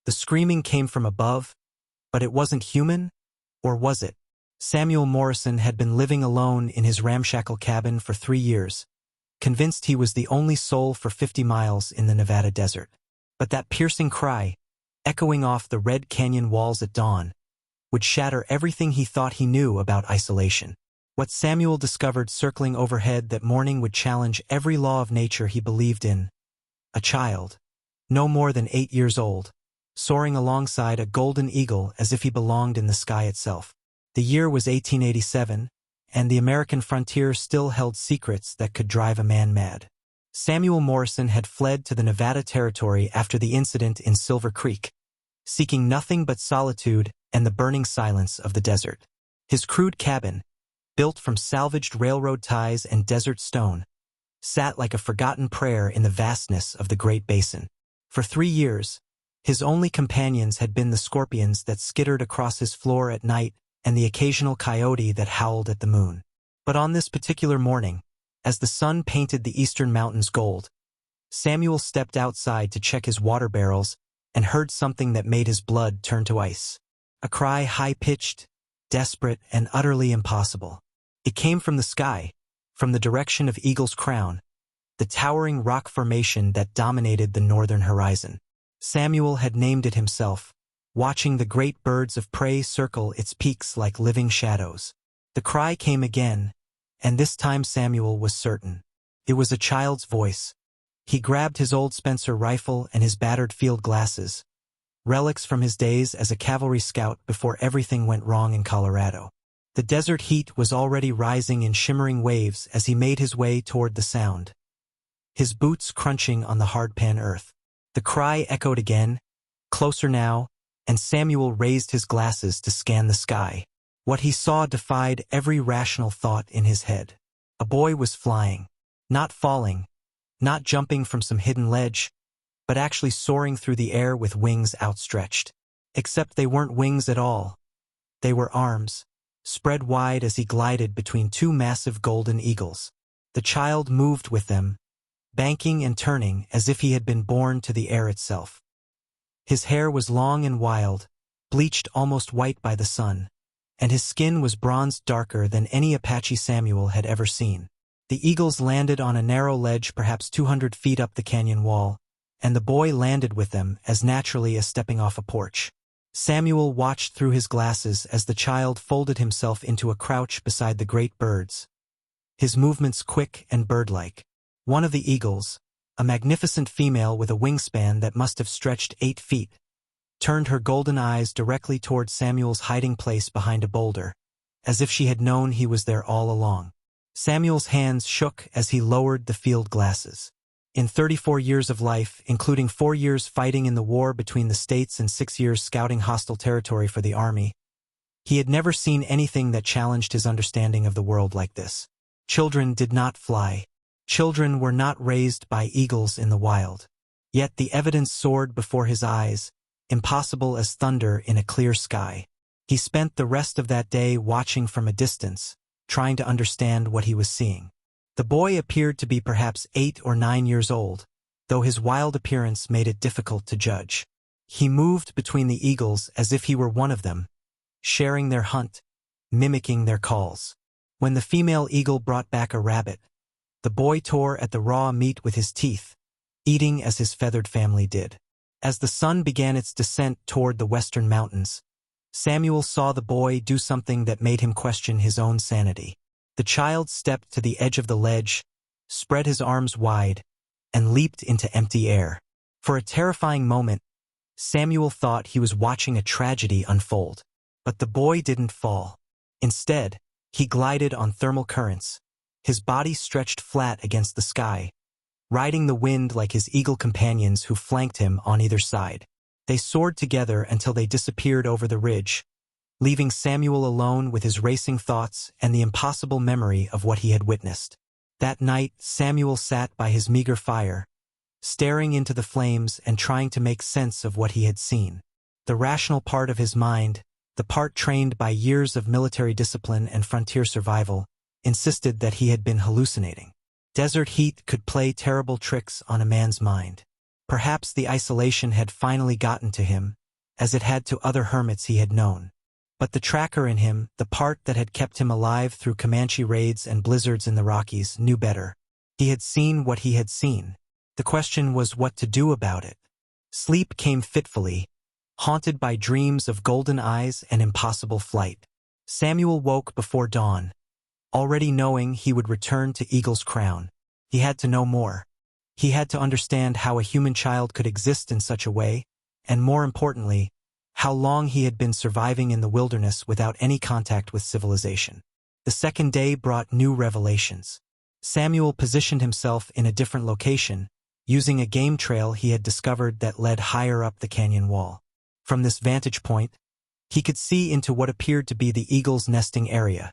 The screaming came from above, but it wasn't human, or was it? Samuel Morrison had been living alone in his ramshackle cabin for 3 years, convinced he was the only soul for 50 miles in the Nevada desert. But that piercing cry, echoing off the Red Canyon walls at dawn, would shatter everything he thought he knew about isolation. What Samuel discovered circling overhead that morning would challenge every law of nature he believed in. A child, no more than 8 years old, soaring alongside a golden eagle as if he belonged in the sky itself. The year was 1887, and the American frontier still held secrets that could drive a man mad. Samuel Morrison had fled to the Nevada Territory after the incident in Silver Creek, seeking nothing but solitude and the burning silence of the desert. His crude cabin, built from salvaged railroad ties and desert stone, sat like a forgotten prayer in the vastness of the Great Basin. For 3 years, his only companions had been the scorpions that skittered across his floor at night and the occasional coyote that howled at the moon. But on this particular morning, as the sun painted the eastern mountains gold, Samuel stepped outside to check his water barrels and heard something that made his blood turn to ice. A cry high-pitched, desperate, and utterly impossible. It came from the sky, from the direction of Eagle's Crown, the towering rock formation that dominated the northern horizon. Samuel had named it himself, watching the great birds of prey circle its peaks like living shadows. The cry came again, and this time Samuel was certain. It was a child's voice. He grabbed his old Spencer rifle and his battered field glasses, relics from his days as a cavalry scout before everything went wrong in Colorado. The desert heat was already rising in shimmering waves as he made his way toward the sound, his boots crunching on the hardpan earth. The cry echoed again, closer now, and Samuel raised his glasses to scan the sky. What he saw defied every rational thought in his head. A boy was flying, not falling, not jumping from some hidden ledge, but actually soaring through the air with wings outstretched. Except they weren't wings at all. They were arms, spread wide as he glided between 2 massive golden eagles. The child moved with them, banking and turning as if he had been born to the air itself. His hair was long and wild, bleached almost white by the sun, and his skin was bronzed darker than any Apache Samuel had ever seen. The eagles landed on a narrow ledge perhaps 200 feet up the canyon wall, and the boy landed with them as naturally as stepping off a porch. Samuel watched through his glasses as the child folded himself into a crouch beside the great birds, his movements quick and bird-like. One of the eagles, a magnificent female with a wingspan that must have stretched 8 feet, turned her golden eyes directly toward Samuel's hiding place behind a boulder, as if she had known he was there all along. Samuel's hands shook as he lowered the field glasses. In 34 years of life, including 4 years fighting in the war between the states and 6 years scouting hostile territory for the army, he had never seen anything that challenged his understanding of the world like this. Children did not fly. Children were not raised by eagles in the wild. Yet the evidence soared before his eyes, impossible as thunder in a clear sky. He spent the rest of that day watching from a distance, trying to understand what he was seeing. The boy appeared to be perhaps 8 or 9 years old, though his wild appearance made it difficult to judge. He moved between the eagles as if he were one of them, sharing their hunt, mimicking their calls. When the female eagle brought back a rabbit, the boy tore at the raw meat with his teeth, eating as his feathered family did. As the sun began its descent toward the western mountains, Samuel saw the boy do something that made him question his own sanity. The child stepped to the edge of the ledge, spread his arms wide, and leaped into empty air. For a terrifying moment, Samuel thought he was watching a tragedy unfold. But the boy didn't fall. Instead, he glided on thermal currents, his body stretched flat against the sky, riding the wind like his eagle companions who flanked him on either side. They soared together until they disappeared over the ridge, leaving Samuel alone with his racing thoughts and the impossible memory of what he had witnessed. That night, Samuel sat by his meager fire, staring into the flames and trying to make sense of what he had seen. The rational part of his mind, the part trained by years of military discipline and frontier survival, insisted that he had been hallucinating. Desert heat could play terrible tricks on a man's mind. Perhaps the isolation had finally gotten to him, as it had to other hermits he had known. But the tracker in him, the part that had kept him alive through Comanche raids and blizzards in the Rockies, knew better. He had seen what he had seen. The question was what to do about it. Sleep came fitfully, haunted by dreams of golden eyes and impossible flight. Samuel woke before dawn, already knowing he would return to Eagle's Crown. He had to know more. He had to understand how a human child could exist in such a way, and more importantly, how long he had been surviving in the wilderness without any contact with civilization. The second day brought new revelations. Samuel positioned himself in a different location, using a game trail he had discovered that led higher up the canyon wall. From this vantage point, he could see into what appeared to be the eagle's nesting area,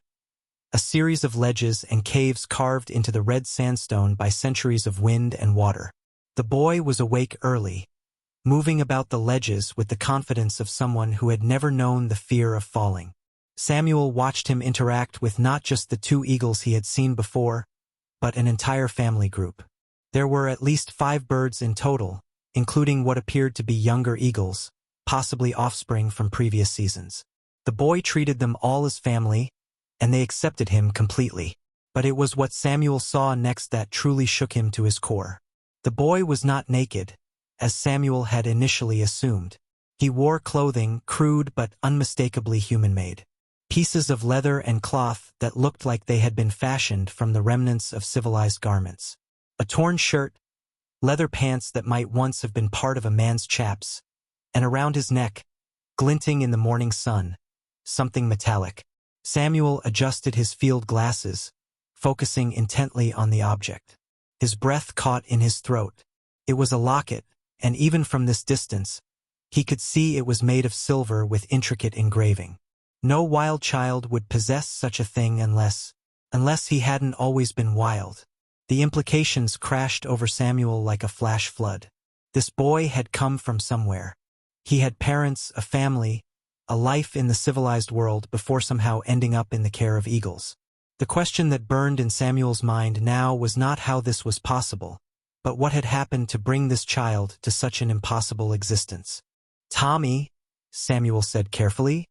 a series of ledges and caves carved into the red sandstone by centuries of wind and water. The boy was awake early, moving about the ledges with the confidence of someone who had never known the fear of falling. Samuel watched him interact with not just the two eagles he had seen before, but an entire family group. There were at least 5 birds in total, including what appeared to be younger eagles, possibly offspring from previous seasons. The boy treated them all as family, and they accepted him completely. But it was what Samuel saw next that truly shook him to his core. The boy was not naked, as Samuel had initially assumed. He wore clothing, crude but unmistakably human-made. Pieces of leather and cloth that looked like they had been fashioned from the remnants of civilized garments. A torn shirt, leather pants that might once have been part of a man's chaps, and around his neck, glinting in the morning sun, something metallic. Samuel adjusted his field glasses, focusing intently on the object. His breath caught in his throat. It was a locket, and even from this distance, he could see it was made of silver with intricate engraving. No wild child would possess such a thing unless he hadn't always been wild. The implications crashed over Samuel like a flash flood. This boy had come from somewhere. He had parents, a family, a life in the civilized world before somehow ending up in the care of eagles. The question that burned in Samuel's mind now was not how this was possible, but what had happened to bring this child to such an impossible existence. "Tommy," Samuel said carefully,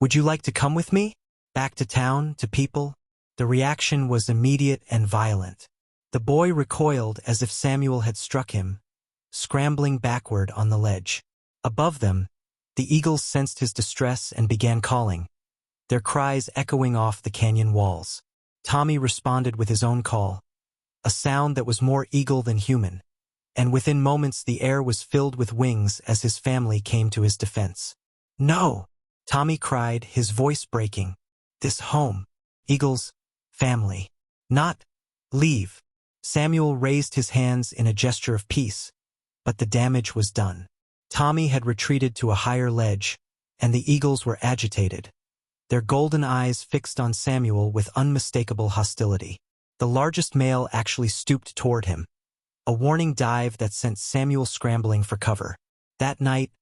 "would you like to come with me? Back to town, to people?" The reaction was immediate and violent. The boy recoiled as if Samuel had struck him, scrambling backward on the ledge. Above them, the eagles sensed his distress and began calling, their cries echoing off the canyon walls. Tommy responded with his own call, a sound that was more eagle than human, and within moments the air was filled with wings as his family came to his defense. "No!" Tommy cried, his voice breaking. "This home, eagles, family. Not leave." Samuel raised his hands in a gesture of peace, but the damage was done. Tommy had retreated to a higher ledge, and the eagles were agitated, their golden eyes fixed on Samuel with unmistakable hostility. The largest male actually stooped toward him, a warning dive that sent Samuel scrambling for cover. That night,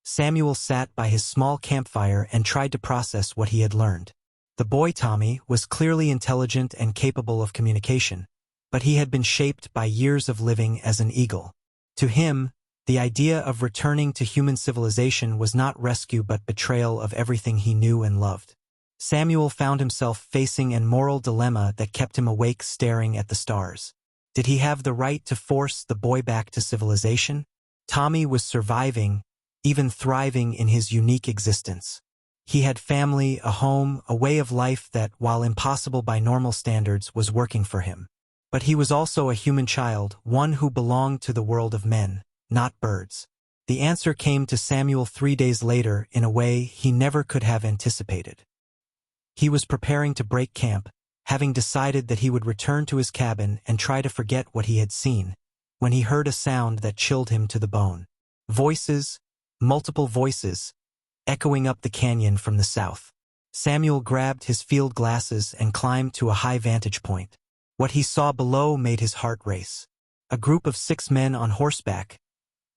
Samuel sat by his small campfire and tried to process what he had learned. The boy Tommy was clearly intelligent and capable of communication, but he had been shaped by years of living as an eagle. To him, the idea of returning to human civilization was not rescue but betrayal of everything he knew and loved. Samuel found himself facing a moral dilemma that kept him awake staring at the stars. Did he have the right to force the boy back to civilization? Tommy was surviving, even thriving in his unique existence. He had family, a home, a way of life that, while impossible by normal standards, was working for him. But he was also a human child, one who belonged to the world of men, not birds. The answer came to Samuel 3 days later in a way he never could have anticipated. He was preparing to break camp, having decided that he would return to his cabin and try to forget what he had seen, when he heard a sound that chilled him to the bone. Voices, multiple voices, echoing up the canyon from the south. Samuel grabbed his field glasses and climbed to a high vantage point. What he saw below made his heart race. A group of 6 men on horseback,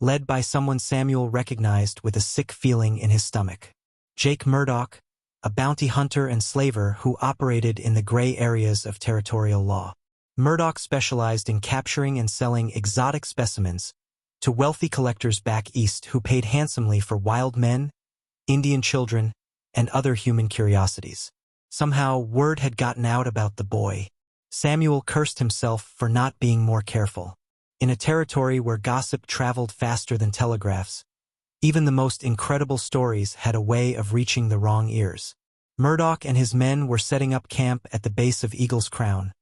led by someone Samuel recognized with a sick feeling in his stomach. Jake Murdoch, a bounty hunter and slaver who operated in the gray areas of territorial law. Murdoch specialized in capturing and selling exotic specimens, to wealthy collectors back east who paid handsomely for wild men, Indian children, and other human curiosities. Somehow, word had gotten out about the boy. Samuel cursed himself for not being more careful. In a territory where gossip traveled faster than telegraphs, even the most incredible stories had a way of reaching the wrong ears. Murdoch and his men were setting up camp at the base of Eagle's Crown,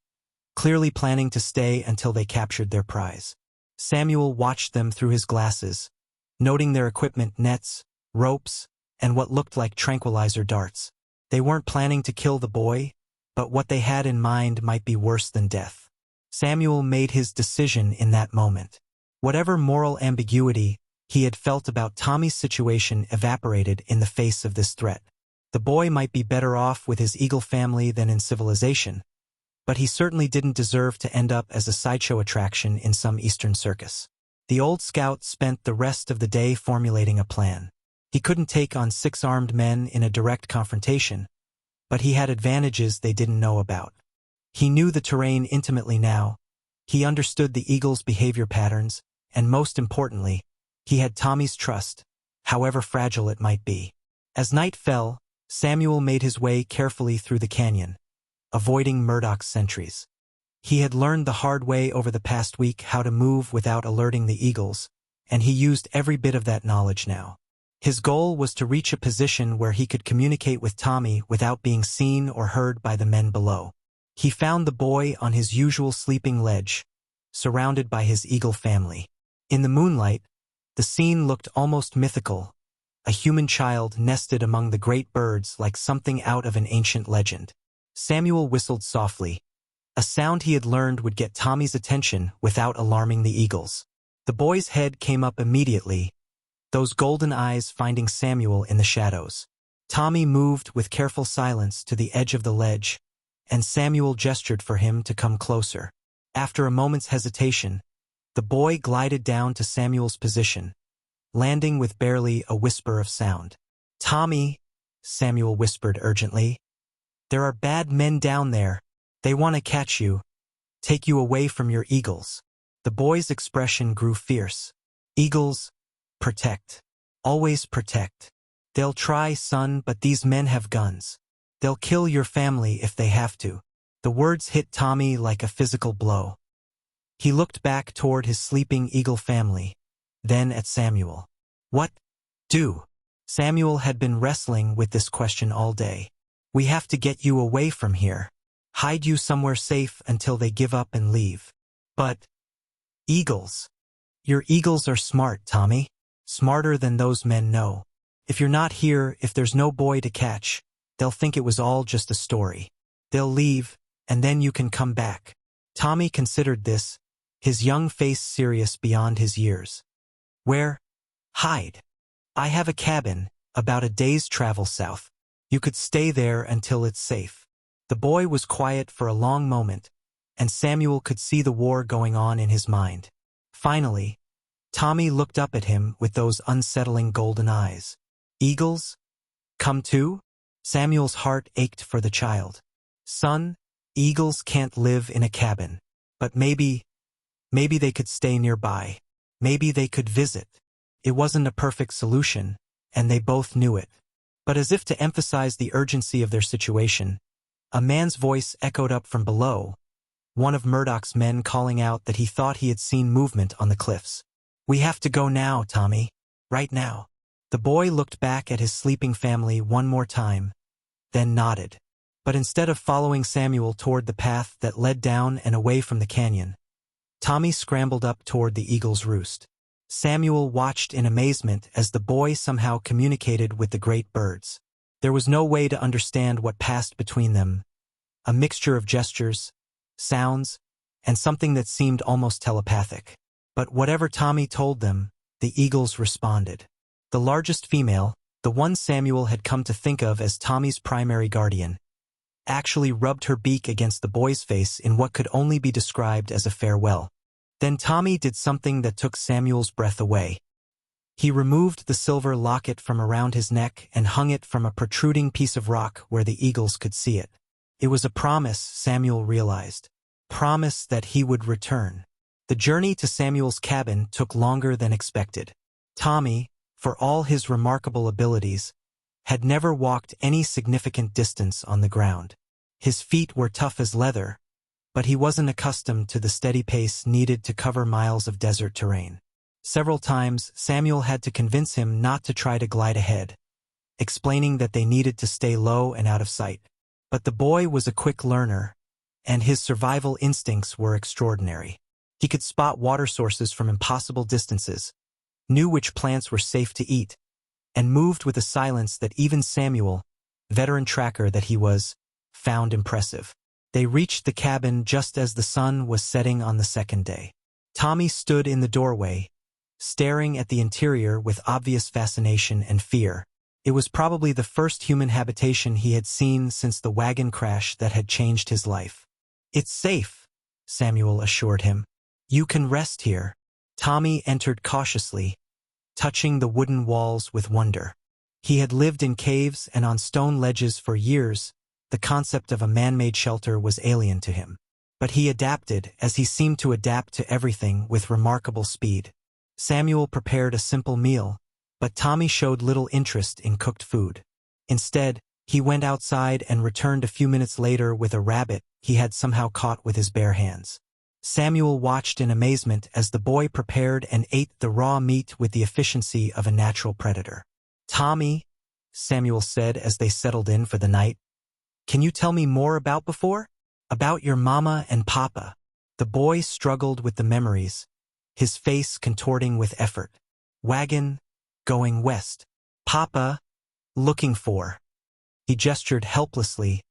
clearly planning to stay until they captured their prize. Samuel watched them through his glasses, noting their equipment: nets, ropes, and what looked like tranquilizer darts. They weren't planning to kill the boy, but what they had in mind might be worse than death. Samuel made his decision in that moment. Whatever moral ambiguity he had felt about Tommy's situation evaporated in the face of this threat. The boy might be better off with his Eagle family than in civilization, but he certainly didn't deserve to end up as a sideshow attraction in some eastern circus. The old scout spent the rest of the day formulating a plan. He couldn't take on 6 armed men in a direct confrontation, but he had advantages they didn't know about. He knew the terrain intimately now, he understood the Eagles' behavior patterns, and most importantly, he had Tommy's trust, however fragile it might be. As night fell, Samuel made his way carefully through the canyon, avoiding Murdoch's sentries. He had learned the hard way over the past week how to move without alerting the Eagles, and he used every bit of that knowledge now. His goal was to reach a position where he could communicate with Tommy without being seen or heard by the men below. He found the boy on his usual sleeping ledge, surrounded by his Eagle family. In the moonlight, the scene looked almost mythical, a human child nested among the great birds like something out of an ancient legend. Samuel whistled softly, a sound he had learned would get Tommy's attention without alarming the Eagles. The boy's head came up immediately, those golden eyes finding Samuel in the shadows. Tommy moved with careful silence to the edge of the ledge, and Samuel gestured for him to come closer. After a moment's hesitation, the boy glided down to Samuel's position, landing with barely a whisper of sound. "Tommy," Samuel whispered urgently, "there are bad men down there. They want to catch you, take you away from your Eagles." The boy's expression grew fierce. "Eagles, protect. Always protect. They'll try, son, but these men have guns. They'll kill your family if they have to." The words hit Tommy like a physical blow. He looked back toward his sleeping Eagle family, then at Samuel. "What do?" Samuel had been wrestling with this question all day. "We have to get you away from here. Hide you somewhere safe until they give up and leave." "But Eagles. Your Eagles are smart, Tommy. Smarter than those men know. If you're not here, if there's no boy to catch, they'll think it was all just a story. They'll leave, and then you can come back." Tommy considered this, his young face serious beyond his years. "Where? Hide. I have a cabin, about a day's travel south. You could stay there until it's safe." The boy was quiet for a long moment, and Samuel could see the war going on in his mind. Finally, Tommy looked up at him with those unsettling golden eyes. "Eagles? Come too?" Samuel's heart ached for the child. "Son, Eagles can't live in a cabin. But maybe they could stay nearby. Maybe they could visit." It wasn't a perfect solution, and they both knew it. But as if to emphasize the urgency of their situation, a man's voice echoed up from below, one of Murdoch's men calling out that he thought he had seen movement on the cliffs. "We have to go now, Tommy. Right now." The boy looked back at his sleeping family one more time, then nodded. But instead of following Samuel toward the path that led down and away from the canyon, Tommy scrambled up toward the Eagle's roost. Samuel watched in amazement as the boy somehow communicated with the great birds. There was no way to understand what passed between them, a mixture of gestures, sounds, and something that seemed almost telepathic. But whatever Tommy told them, the Eagles responded. The largest female, the one Samuel had come to think of as Tommy's primary guardian, actually rubbed her beak against the boy's face in what could only be described as a farewell. Then Tommy did something that took Samuel's breath away. He removed the silver locket from around his neck and hung it from a protruding piece of rock where the Eagles could see it. It was a promise, Samuel realized. Promise that he would return. The journey to Samuel's cabin took longer than expected. Tommy, for all his remarkable abilities, had never walked any significant distance on the ground. His feet were tough as leather, but he wasn't accustomed to the steady pace needed to cover miles of desert terrain. Several times, Samuel had to convince him not to try to glide ahead, explaining that they needed to stay low and out of sight. But the boy was a quick learner, and his survival instincts were extraordinary. He could spot water sources from impossible distances, knew which plants were safe to eat, and moved with a silence that even Samuel, veteran tracker that he was, found impressive. They reached the cabin just as the sun was setting on the second day. Tommy stood in the doorway, staring at the interior with obvious fascination and fear. It was probably the first human habitation he had seen since the wagon crash that had changed his life. "It's safe," Samuel assured him. "You can rest here." Tommy entered cautiously, touching the wooden walls with wonder. He had lived in caves and on stone ledges for years. The concept of a man-made shelter was alien to him. But he adapted, as he seemed to adapt to everything with remarkable speed. Samuel prepared a simple meal, but Tommy showed little interest in cooked food. Instead, he went outside and returned a few minutes later with a rabbit he had somehow caught with his bare hands. Samuel watched in amazement as the boy prepared and ate the raw meat with the efficiency of a natural predator. "Tommy," Samuel said as they settled in for the night, "can you tell me more about before? About your mama and papa?" The boy struggled with the memories, his face contorting with effort. "Wagon, going west. Papa, looking for." He gestured helplessly,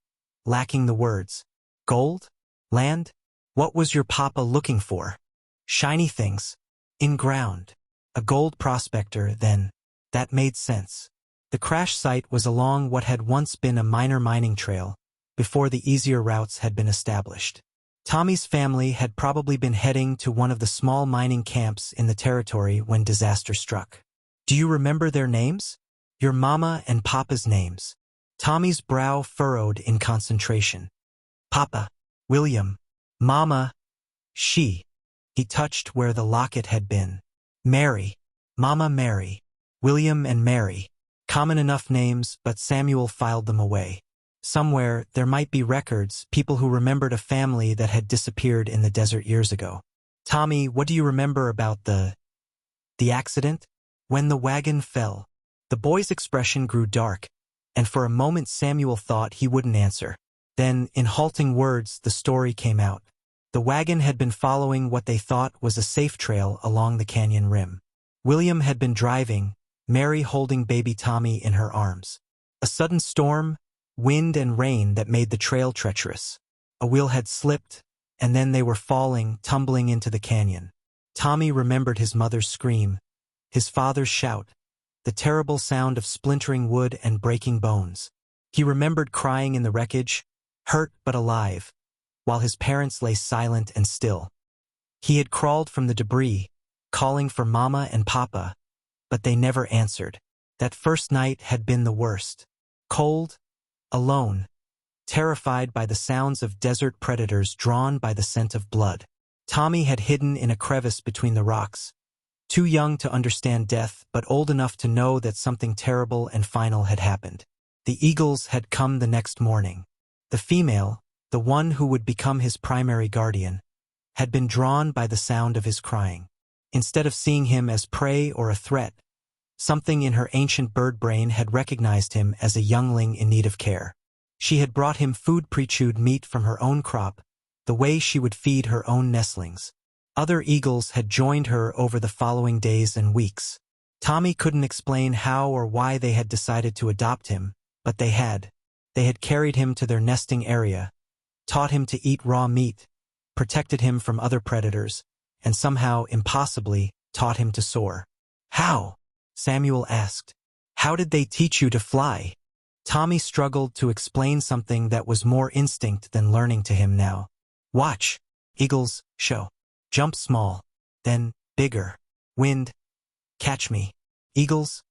lacking the words. "Gold? Land? What was your papa looking for?" "Shiny things. In ground. A gold prospector, then." That made sense. The crash site was along what had once been a minor mining trail, before the easier routes had been established. Tommy's family had probably been heading to one of the small mining camps in the territory when disaster struck. "Do you remember their names? Your mama and papa's names?" Tommy's brow furrowed in concentration. "Papa, William. Mama, she." He touched where the locket had been. "Mary. Mama Mary. William and Mary." Common enough names, but Samuel filed them away. Somewhere, there might be records, people who remembered a family that had disappeared in the desert years ago. "Tommy, what do you remember about the accident? When the wagon fell?" The boy's expression grew dark, and for a moment Samuel thought he wouldn't answer. Then, in halting words, the story came out. The wagon had been following what they thought was a safe trail along the canyon rim. William had been driving, Mary holding baby Tommy in her arms. A sudden storm, wind and rain that made the trail treacherous. A wheel had slipped, and then they were falling, tumbling into the canyon. Tommy remembered his mother's scream, his father's shout, the terrible sound of splintering wood and breaking bones. He remembered crying in the wreckage, hurt but alive, while his parents lay silent and still. He had crawled from the debris, calling for Mama and Papa, but they never answered. That first night had been the worst. Cold, alone, terrified by the sounds of desert predators drawn by the scent of blood. Tommy had hidden in a crevice between the rocks, too young to understand death but old enough to know that something terrible and final had happened. The eagles had come the next morning. The female, the one who would become his primary guardian, had been drawn by the sound of his crying. Instead of seeing him as prey or a threat, something in her ancient bird brain had recognized him as a youngling in need of care. She had brought him food pre-chewed meat from her own crop, the way she would feed her own nestlings. Other eagles had joined her over the following days and weeks. Tommy couldn't explain how or why they had decided to adopt him, but they had. They had carried him to their nesting area, taught him to eat raw meat, protected him from other predators, and somehow, impossibly, taught him to soar. "How?" Samuel asked. "How did they teach you to fly?" Tommy struggled to explain something that was more instinct than learning to him now. "Watch. Eagles, show. Jump small. Then, bigger. Wind. Catch me. Eagles.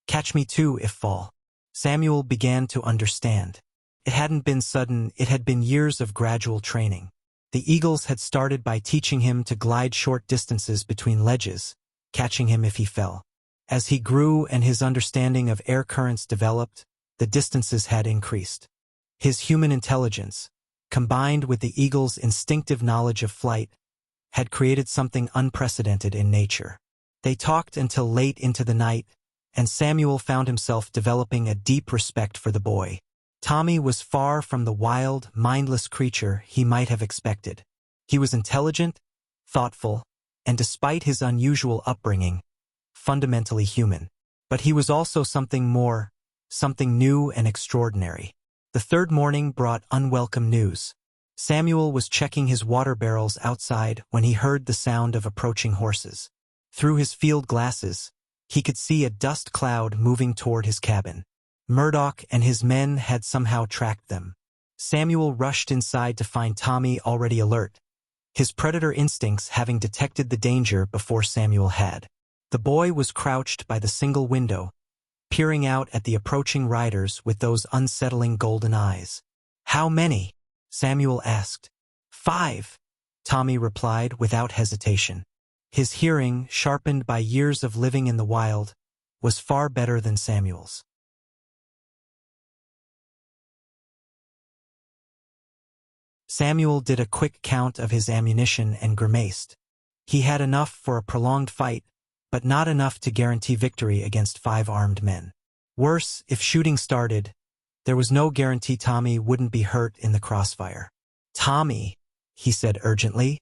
Catch me too if fall." Samuel began to understand. It hadn't been sudden, it had been years of gradual training. The eagles had started by teaching him to glide short distances between ledges, catching him if he fell. As he grew and his understanding of air currents developed, the distances had increased. His human intelligence, combined with the eagle's instinctive knowledge of flight, had created something unprecedented in nature. They talked until late into the night, and Samuel found himself developing a deep respect for the boy. Tommy was far from the wild, mindless creature he might have expected. He was intelligent, thoughtful, and despite his unusual upbringing, fundamentally human. But he was also something more, something new and extraordinary. The third morning brought unwelcome news. Samuel was checking his water barrels outside when he heard the sound of approaching horses. Through his field glasses, he could see a dust cloud moving toward his cabin. Murdoch and his men had somehow tracked them. Samuel rushed inside to find Tommy already alert, his predator instincts having detected the danger before Samuel had. The boy was crouched by the single window, peering out at the approaching riders with those unsettling golden eyes. "How many?" Samuel asked. "5," Tommy replied without hesitation. His hearing, sharpened by years of living in the wild, was far better than Samuel's. Samuel did a quick count of his ammunition and grimaced. He had enough for a prolonged fight, but not enough to guarantee victory against 5 armed men. Worse, if shooting started, there was no guarantee Tommy wouldn't be hurt in the crossfire. "Tommy," he said urgently,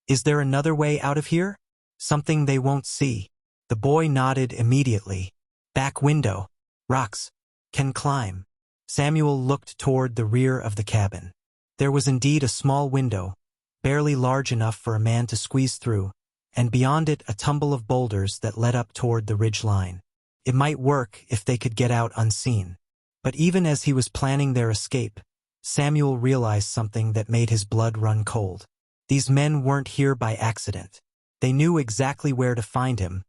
"is there another way out of here? Something they won't see?" The boy nodded immediately. "Back window. Rocks. Can climb." Samuel looked toward the rear of the cabin. There was indeed a small window, barely large enough for a man to squeeze through, and beyond it a tumble of boulders that led up toward the ridge line. It might work if they could get out unseen. But even as he was planning their escape, Samuel realized something that made his blood run cold. These men weren't here by accident. They knew exactly where to find him,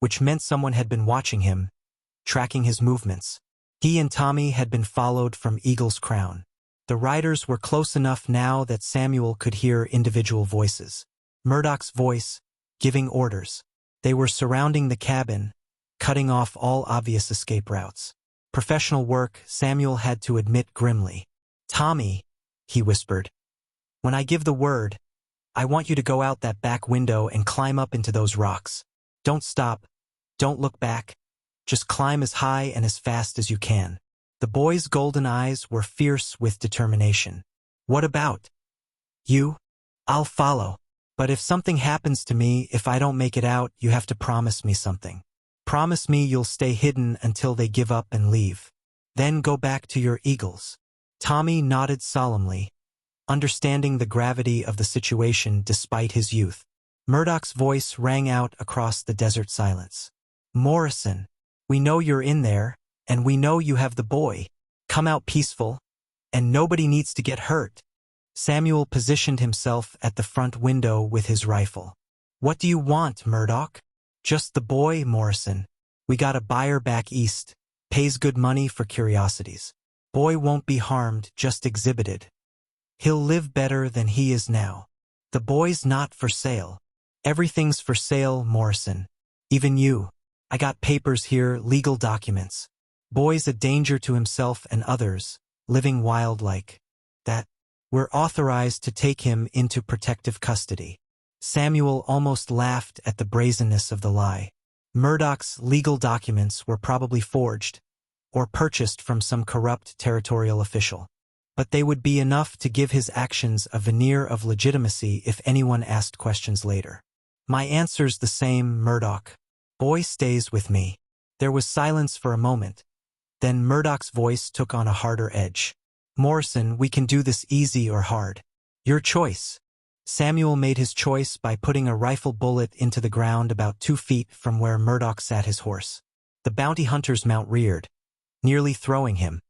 which meant someone had been watching him, tracking his movements. He and Tommy had been followed from Eagle's Crown. The riders were close enough now that Samuel could hear individual voices. Murdoch's voice, giving orders. They were surrounding the cabin, cutting off all obvious escape routes. Professional work, Samuel had to admit grimly. "Tommy," he whispered, "when I give the word, I want you to go out that back window and climb up into those rocks. Don't stop. Don't look back. Just climb as high and as fast as you can." The boy's golden eyes were fierce with determination. "What about you? I'll follow. But if something happens to me, if I don't make it out, you have to promise me something. Promise me you'll stay hidden until they give up and leave. Then go back to your eagles." Tommy nodded solemnly, understanding the gravity of the situation despite his youth. Murdoch's voice rang out across the desert silence. "Morrison, we know you're in there, and we know you have the boy. Come out peaceful, and nobody needs to get hurt." Samuel positioned himself at the front window with his rifle. "What do you want, Murdoch?" "Just the boy, Morrison. We got a buyer back east. Pays good money for curiosities. Boy won't be harmed, just exhibited. He'll live better than he is now. The boy's not for sale. Everything's for sale, Morrison. Even you. I got papers here, legal documents. Boy's a danger to himself and others, living wild like that. We're authorized to take him into protective custody." Samuel almost laughed at the brazenness of the lie. Murdoch's legal documents were probably forged, or purchased from some corrupt territorial official. But they would be enough to give his actions a veneer of legitimacy if anyone asked questions later. "My answer's the same, Murdoch. Boy stays with me." There was silence for a moment. Then Murdoch's voice took on a harder edge. "Morrison, we can do this easy or hard. Your choice." Samuel made his choice by putting a rifle bullet into the ground about 2 feet from where Murdoch sat his horse. The bounty hunter's mount reared, nearly throwing him,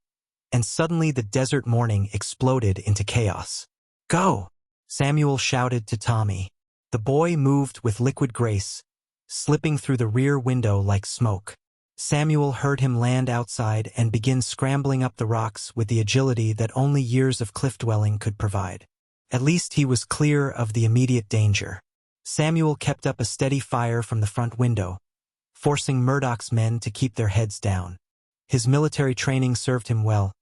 and suddenly the desert morning exploded into chaos. "Go!" Samuel shouted to Tommy. The boy moved with liquid grace, slipping through the rear window like smoke. Samuel heard him land outside and begin scrambling up the rocks with the agility that only years of cliff dwelling could provide. At least he was clear of the immediate danger. Samuel kept up a steady fire from the front window, forcing Murdoch's men to keep their heads down. His military training served him well.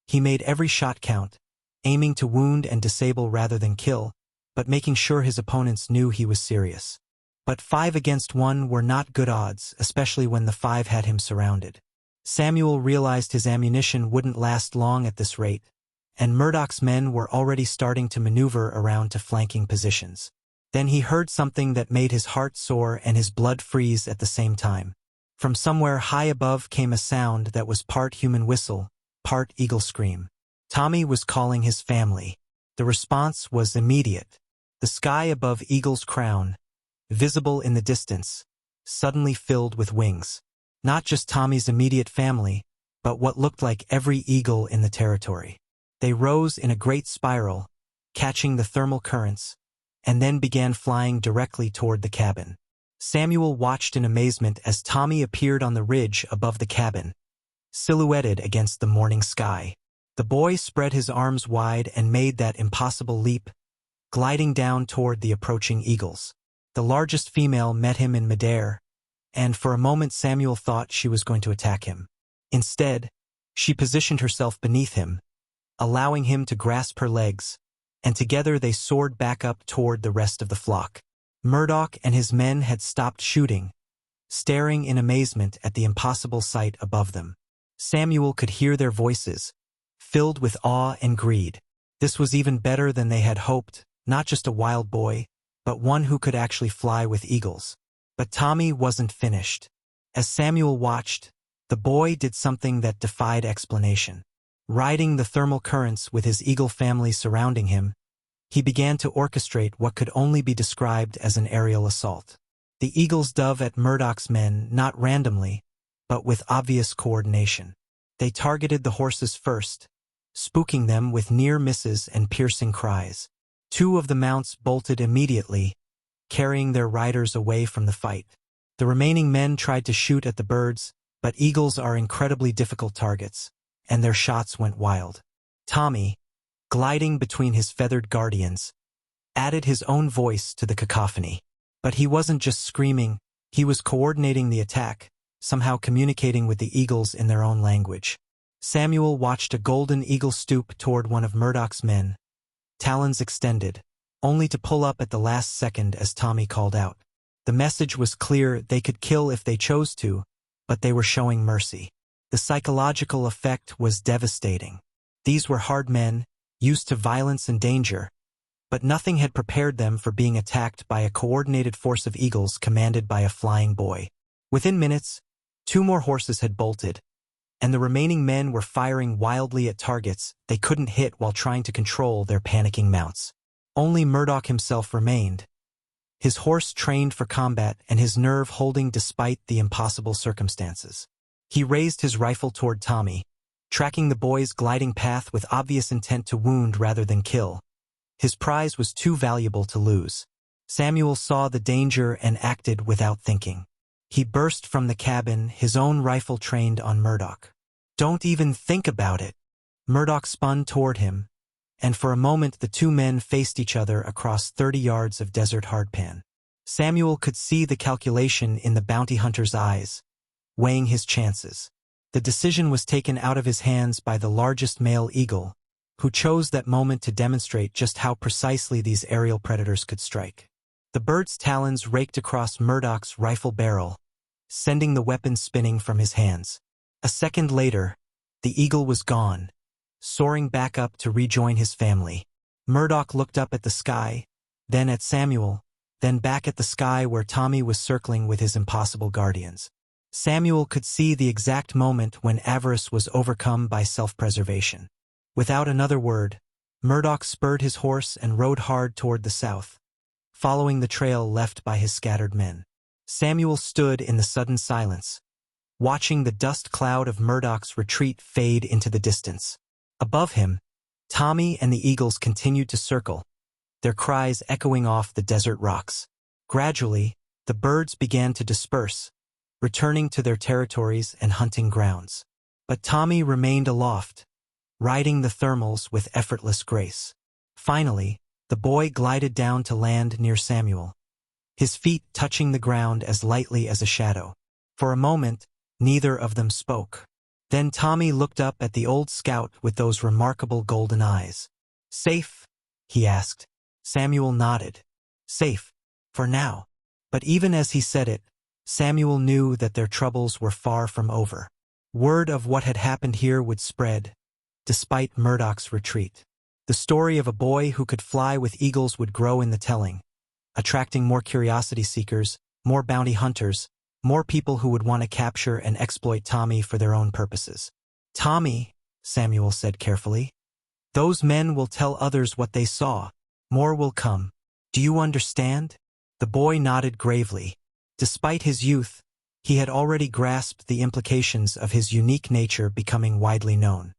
He made every shot count, aiming to wound and disable rather than kill, but making sure his opponents knew he was serious. But 5 against 1 were not good odds, especially when the 5 had him surrounded. Samuel realized his ammunition wouldn't last long at this rate, and Murdoch's men were already starting to maneuver around to flanking positions. Then he heard something that made his heart soar and his blood freeze at the same time. From somewhere high above came a sound that was part human whistle, part eagle scream. Tommy was calling his family. The response was immediate. The sky above Eagle's Crown, visible in the distance, suddenly filled with wings. Not just Tommy's immediate family, but what looked like every eagle in the territory. They rose in a great spiral, catching the thermal currents, and then began flying directly toward the cabin. Samuel watched in amazement as Tommy appeared on the ridge above the cabin, silhouetted against the morning sky. The boy spread his arms wide and made that impossible leap, gliding down toward the approaching eagles. The largest female met him in midair, and for a moment Samuel thought she was going to attack him. Instead, she positioned herself beneath him, allowing him to grasp her legs, and together they soared back up toward the rest of the flock. Murdoch and his men had stopped shooting, staring in amazement at the impossible sight above them. Samuel could hear their voices, filled with awe and greed. This was even better than they had hoped, not just a wild boy, but one who could actually fly with eagles. But Tommy wasn't finished. As Samuel watched, the boy did something that defied explanation. Riding the thermal currents with his eagle family surrounding him, he began to orchestrate what could only be described as an aerial assault. The eagles dove at Murdoch's men not randomly, but with obvious coordination. They targeted the horses first, spooking them with near misses and piercing cries. 2 of the mounts bolted immediately, carrying their riders away from the fight. The remaining men tried to shoot at the birds, but eagles are incredibly difficult targets, and their shots went wild. Tommy, gliding between his feathered guardians, added his own voice to the cacophony. But he wasn't just screaming, he was coordinating the attack, somehow communicating with the eagles in their own language. Samuel watched a golden eagle stoop toward one of Murdoch's men, talons extended, only to pull up at the last second as Tommy called out. The message was clear: they could kill if they chose to, but they were showing mercy. The psychological effect was devastating. These were hard men, used to violence and danger, but nothing had prepared them for being attacked by a coordinated force of eagles commanded by a flying boy. Within minutes, 2 more horses had bolted, and the remaining men were firing wildly at targets they couldn't hit while trying to control their panicking mounts. Only Murdoch himself remained, his horse trained for combat and his nerve holding despite the impossible circumstances. He raised his rifle toward Tommy, tracking the boy's gliding path with obvious intent to wound rather than kill. His prize was too valuable to lose. Samuel saw the danger and acted without thinking. He burst from the cabin, his own rifle trained on Murdoch. "Don't even think about it!" Murdoch spun toward him, and for a moment the 2 men faced each other across 30 yards of desert hardpan. Samuel could see the calculation in the bounty hunter's eyes, weighing his chances. The decision was taken out of his hands by the largest male eagle, who chose that moment to demonstrate just how precisely these aerial predators could strike. The bird's talons raked across Murdoch's rifle barrel, sending the weapon spinning from his hands. A second later, the eagle was gone, soaring back up to rejoin his family. Murdoch looked up at the sky, then at Samuel, then back at the sky where Tommy was circling with his impossible guardians. Samuel could see the exact moment when avarice was overcome by self-preservation. Without another word, Murdoch spurred his horse and rode hard toward the south, following the trail left by his scattered men. Samuel stood in the sudden silence, watching the dust cloud of Murdoch's retreat fade into the distance. Above him, Tommy and the eagles continued to circle, their cries echoing off the desert rocks. Gradually, the birds began to disperse, returning to their territories and hunting grounds. But Tommy remained aloft, riding the thermals with effortless grace. Finally, The boy glided down to land near Samuel, his feet touching the ground as lightly as a shadow. For a moment, neither of them spoke. Then Tommy looked up at the old scout with those remarkable golden eyes. "Safe?" he asked. Samuel nodded. "Safe. For now." But even as he said it, Samuel knew that their troubles were far from over. Word of what had happened here would spread, despite Murdoch's retreat. The story of a boy who could fly with eagles would grow in the telling, attracting more curiosity seekers, more bounty hunters, more people who would want to capture and exploit Tommy for their own purposes. "Tommy," Samuel said carefully, "those men will tell others what they saw. More will come. Do you understand?" The boy nodded gravely. Despite his youth, he had already grasped the implications of his unique nature becoming widely known.